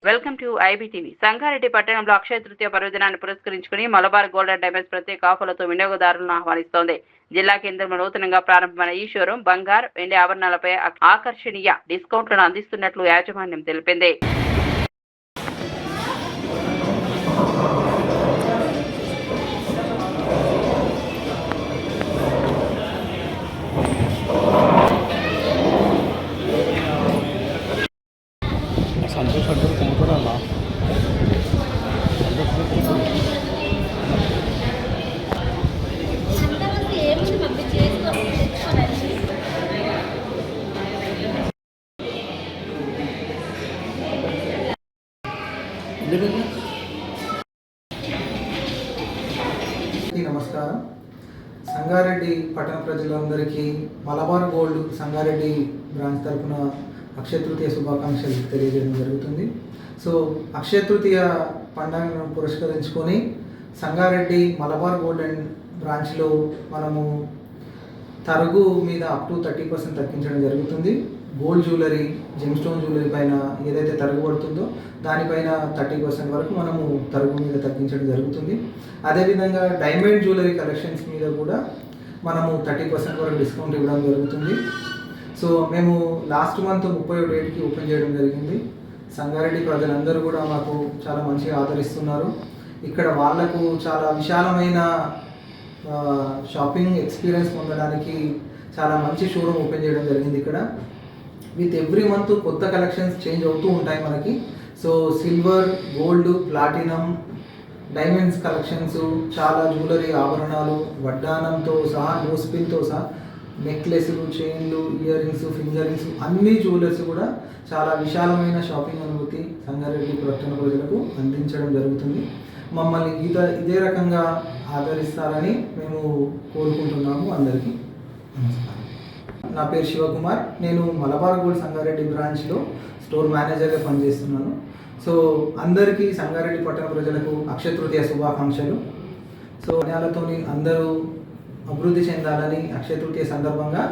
Welcome to IBTV. Sangareddy పట్టణంలో అక్షయ తృతీయ పర్వదినాన్ని పురస్కరించుకుని మలబార్ గోల్డ్ అండ్ డైమండ్స్ ప్రత్యేక ఆఫర్లతో వినియోగదారులను ఆహ్వానిస్తోంది. జిల్లా కేంద్రంలో నూతనంగా ప్రారంభమైన ఈ షోరూం బంగారు, వెండి ఆభరణాలపై ఆకర్షణీయ డిస్కౌంట్లను అందిస్తున్నట్లు యాజమాన్యం తెలిపింది. నమస్కారం. సంగారెడ్డి పట్టణ ప్రజలందరికీ మలబార్ గోల్డ్ సంగారెడ్డి బ్రాంచ్ తరఫున అక్షయ తృతీయ శుభాకాంక్షలు తెలియజేయడం జరుగుతుంది. సో అక్షయ తృతీయ పండుగను పురస్కరించుకొని సంగారెడ్డి మలబార్ గోల్డ్ అండ్ బ్రాంచ్లో మనము తరుగు మీద అప్ టు 30% తగ్గించడం జరుగుతుంది. Gold jewellery, gem stone jewellery పైన ఏదైతే తరుగు పడుతుందో దానిపైన 30% వరకు మనము తరుగు మీద తగ్గించడం జరుగుతుంది. అదేవిధంగా డైమండ్ జ్యువెలరీ కలెక్షన్స్ మీద కూడా మనము 30% వరకు డిస్కౌంట్ ఇవ్వడం జరుగుతుంది. సో మేము లాస్ట్ మంత్ 31 డేట్కి ఓపెన్ చేయడం జరిగింది. సంగారెడ్డి ప్రజలందరూ కూడా మాకు చాలా మంచిగా ఆదరిస్తున్నారు. ఇక్కడ వాళ్లకు చాలా విశాలమైన షాపింగ్ ఎక్స్పీరియన్స్ పొందడానికి చాలా మంచి షోరూమ్ ఓపెన్ చేయడం జరిగింది. ఇక్కడ విత్ ఎవ్రీ మంత్ కొత్త కలెక్షన్స్ చేంజ్ అవుతూ ఉంటాయి మనకి. So silver, gold, platinum, diamonds collections, చాలా జ్యువెలరీ ఆభరణాలు, వడ్డానంతో సహా, నోస్పిన్తో సహా, నెక్లెస్లు, చైన్లు, ఇయర్ రింగ్స్, ఫింగర్ రింగ్స్, అన్ని జ్యువెలర్స్ కూడా చాలా విశాలమైన షాపింగ్ అనుభూతి సంగారెడ్డి పట్టణ ప్రజలకు అందించడం జరుగుతుంది. మమ్మల్ని ఇదే రకంగా ఆదరిస్తారని మేము కోరుకుంటున్నాము. అందరికీ నమస్కారం. నా పేరు శివకుమార్. నేను మలబార్ గోల్డ్ సంగారెడ్డి బ్రాంచ్లో స్టోర్ మేనేజర్గా పనిచేస్తున్నాను. సో అందరికీ సంగారెడ్డి పట్టణ ప్రజలకు అక్షయ తృతీయ శుభాకాంక్షలు. సో న్యాలతోని అందరూ అభివృద్ధి చెందాలని అక్షయ తృతీయ సందర్భంగా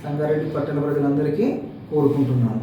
సంగారెడ్డి పట్టణ ప్రజలందరికీ కోరుకుంటున్నాను.